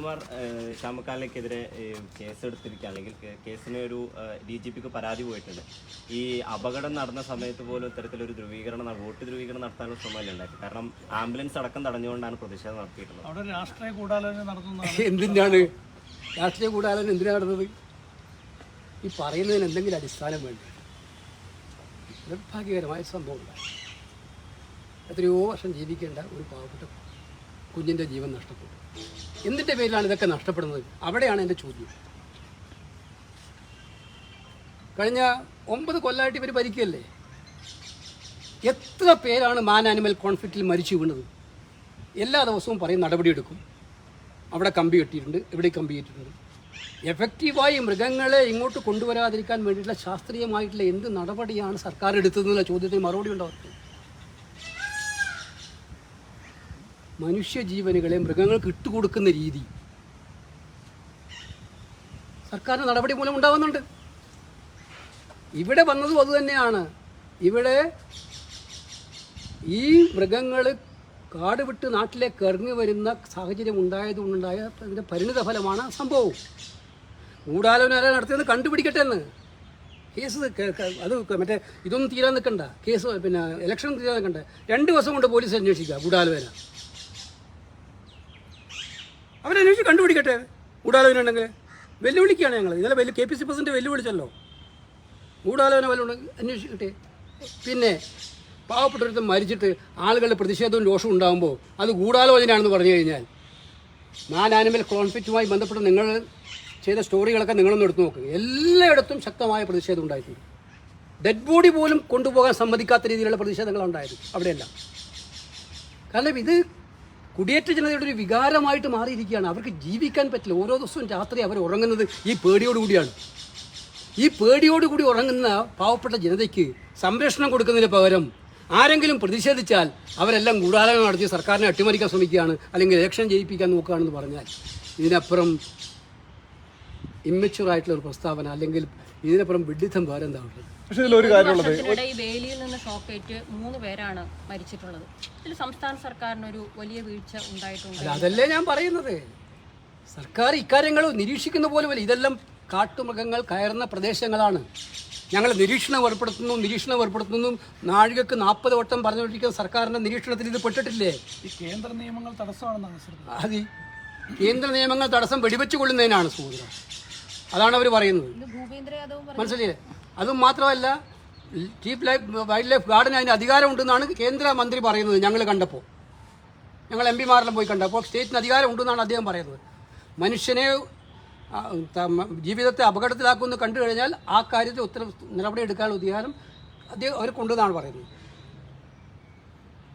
കുമാർ ശ്യാമക്കാലിനെതിരെ കേസെടുത്തിരിക്കുക അല്ലെങ്കിൽ കേസിന് ഒരു DGPക്ക് പരാതി പോയിട്ടുണ്ട്. ഈ അപകടം നടന്ന സമയത്ത് പോലും ഇത്തരത്തിലൊരു വോട്ട് ധ്രുവീകരണം നടത്താനുള്ള ശ്രമമല്ല ഉണ്ടാക്കി. കാരണം ആംബുലൻസ് അടക്കം തടഞ്ഞുകൊണ്ടാണ് പ്രതിഷേധം നടത്തിയിട്ടുള്ളത്. അവിടെ രാഷ്ട്രീയ കൂടാലോചന നടത്തുന്നതാണ്. എന്തിനാണ് രാഷ്ട്രീയ കൂടാലോചന എന്തിനാണ് നടന്നത്? ഈ പറയുന്നതിന് എന്തെങ്കിലും അടിസ്ഥാനം വേണ്ടി. നിർഭാഗ്യകരമായ സംഭവമുണ്ടായി. എത്രയോ വർഷം ജീവിക്കേണ്ട ഒരു പാവപ്പെട്ട കുഞ്ഞിൻ്റെ ജീവൻ നഷ്ടപ്പെട്ടു. എന്തിൻ്റെ പേരിലാണ് ഇതൊക്കെ നഷ്ടപ്പെടുന്നത്? അവിടെയാണ് എൻ്റെ ചോദ്യം. കഴിഞ്ഞ 9 കൊല്ലമായിട്ട് ഇവർ ഭരിക്കുകയല്ലേ. എത്ര പേരാണ് മാൻ ആനിമൽ കോൺഫ്ലിക്റ്റിൽ മരിച്ചു വീണത്? എല്ലാ ദിവസവും പറയും നടപടിയെടുക്കും, അവിടെ കമ്പി കെട്ടിയിട്ടുണ്ട്, ഇവിടെ കമ്പി കെട്ടിയിട്ടുണ്ട്. എഫക്റ്റീവായി മൃഗങ്ങളെ ഇങ്ങോട്ട് കൊണ്ടുവരാതിരിക്കാൻ വേണ്ടിയിട്ടുള്ള ശാസ്ത്രീയമായിട്ടുള്ള എന്ത് നടപടിയാണ് സർക്കാർ എടുത്തതെന്നുള്ള ചോദ്യത്തിന് മറുപടി ഉണ്ടാവും. മനുഷ്യജീവനുകളെ മൃഗങ്ങൾക്ക് ഇട്ടുകൊടുക്കുന്ന രീതി സർക്കാരിന് നടപടി മൂലം ഉണ്ടാകുന്നുണ്ട്. ഇവിടെ വന്നതും അതുതന്നെയാണ്. ഇവിടെ ഈ മൃഗങ്ങൾ കാട് വിട്ട് നാട്ടിലേക്ക് ഇറങ്ങി വരുന്ന സാഹചര്യം ഉണ്ടായതുകൊണ്ടുണ്ടായ അതിൻ്റെ പരിണിത ഫലമാണ് സംഭവം. ഗൂഢാലോചന നടത്തിയത് കണ്ടുപിടിക്കട്ടെ എന്ന് കേസ്. അത് മറ്റേ ഇതൊന്നും തീരാൻ നിൽക്കണ്ട, കേസ് പിന്നെ ഇലക്ഷൻ തീരാൻ നിൽക്കണ്ട. 2 ദിവസം കൊണ്ട് പോലീസ് അന്വേഷിക്കുക ഗൂഢാലോചന. അവരന്വേഷിച്ച് കണ്ടുപിടിക്കട്ടെ. ഗൂഢാലോചന ഉണ്ടെങ്കിൽ വെല്ലുവിളിക്കുകയാണ് ഞങ്ങൾ. ഇന്നലെ KPC പ്രസിഡന്റ് വെല്ലുവിളിച്ചല്ലോ. ഗൂഢാലോചന വല്ല അന്വേഷിക്കട്ടെ. പിന്നെ പാവപ്പെട്ടവർക്ക് മരിച്ചിട്ട് ആളുകളുടെ പ്രതിഷേധവും രോഷവും ഉണ്ടാകുമ്പോൾ അത് ഗൂഢാലോചനയാണെന്ന് പറഞ്ഞു കഴിഞ്ഞാൽ, മാൻ ആനിമൽ കോൺഫ്ലിക്റ്റുമായി ബന്ധപ്പെട്ട് നിങ്ങൾ ചെയ്ത സ്റ്റോറികളൊക്കെ നിങ്ങളൊന്ന് എടുത്തു നോക്കുക. എല്ലായിടത്തും ശക്തമായ പ്രതിഷേധം ഉണ്ടായിട്ടുണ്ട്. ഡെഡ് ബോഡി പോലും കൊണ്ടുപോകാൻ സമ്മതിക്കാത്ത രീതിയിലുള്ള പ്രതിഷേധങ്ങളാണ് ഉണ്ടായത് അവിടെയെല്ലാം. കാരണം ഇത് കുടിയേറ്റ ജനതയുടെ ഒരു വികാരമായിട്ട് മാറിയിരിക്കുകയാണ്. അവർക്ക് ജീവിക്കാൻ പറ്റില്ല. ഓരോ ദിവസവും രാത്രി അവർ ഉറങ്ങുന്നത് ഈ പേടിയോടുകൂടിയാണ്. ഈ പേടിയോടുകൂടി ഉറങ്ങുന്ന പാവപ്പെട്ട ജനതയ്ക്ക് സംരക്ഷണം കൊടുക്കുന്നതിന് പകരം ആരെങ്കിലും പ്രതിഷേധിച്ചാൽ അവരെല്ലാം ഗൂഢാലോചന നടത്തി സർക്കാരിനെ അട്ടിമറിക്കാൻ ശ്രമിക്കുകയാണ്, അല്ലെങ്കിൽ ഇലക്ഷൻ ജയിപ്പിക്കാൻ നോക്കുകയാണെന്ന് പറഞ്ഞാൽ ഇതിനപ്പുറം ഇമ്മച്യൂറായിട്ടുള്ള ഒരു പ്രസ്താവന, അല്ലെങ്കിൽ ഇതിനപ്പുറം വിഡിത്തം വേറെ എന്താ ഉള്ളത്? പക്ഷേ ഇതിലൊരു കാര്യമുള്ളത്, ഈ വേലിയിൽ നിന്ന് ഷോക്കേറ്റ് 3 പേരാണ് മരിച്ചിട്ടുള്ളത്. ഇതിൽ സംസ്ഥാന സർക്കാരിനൊരു വലിയ വീഴ്ച ഉണ്ടായിട്ടുണ്ട്. അതല്ലേ ഞാൻ പറയുന്നത്. സർക്കാർ ഇക്കാര്യങ്ങൾ നിരീക്ഷിക്കുന്ന പോലുമല്ല. ഇതെല്ലാം കാട്ടുമൃഗങ്ങൾ കയറുന്ന പ്രദേശങ്ങളാണ്. ഞങ്ങൾ നിരീക്ഷണം ഏർപ്പെടുത്തുന്നു. നാഴികക്ക് 40 വട്ടം പറഞ്ഞുകൊണ്ടിരിക്കുന്ന സർക്കാരിൻ്റെ നിരീക്ഷണത്തിൽ ഇത് പെട്ടിട്ടില്ലേ? ഈ കേന്ദ്ര നിയമങ്ങൾ തടസ്സമാണെന്നാണ്. അത് കേന്ദ്ര നിയമങ്ങൾ തടസ്സം വെടിവെച്ച് കൊള്ളുന്നതിനാണ് സൂചന. അതാണ് അവർ പറയുന്നത്. മനസ്സിലായില്ലേ? അതും മാത്രമല്ല, ചീഫ് വൈൽഡ് ലൈഫ് ഗാർഡിന് അതിന് അധികാരമുണ്ടെന്നാണ് കേന്ദ്രമന്ത്രി പറയുന്നത്. ഞങ്ങൾ കണ്ടപ്പോൾ, ഞങ്ങൾ MP മാരെല്ലാം പോയി കണ്ടപ്പോൾ സ്റ്റേറ്റിന് അധികാരം ഉണ്ടെന്നാണ് അദ്ദേഹം പറയുന്നത്. മനുഷ്യനെ ജീവിതത്തെ അപകടത്തിലാക്കുമെന്ന് കണ്ടു കഴിഞ്ഞാൽ ആ കാര്യത്തിൽ നടപടി എടുക്കാനുള്ള അധികാരം അദ്ദേഹം അവർക്കുണ്ടെന്നാണ് പറയുന്നത്.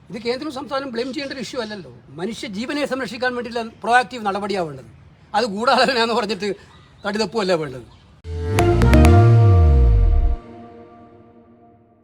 ഇത് കേന്ദ്രവും സംസ്ഥാനവും ബ്ലെയിം ചെയ്യേണ്ട ഒരു ഇഷ്യൂ അല്ലല്ലോ. മനുഷ്യ ജീവനെ സംരക്ഷിക്കാൻ വേണ്ടിയിട്ടുള്ള പ്രോആക്റ്റീവ് നടപടിയാണ് വേണ്ടത്. അത് ഗൂഢാലോചന എന്ന് പറഞ്ഞിട്ട് തടിതപ്പുമല്ല വേണ്ടത്.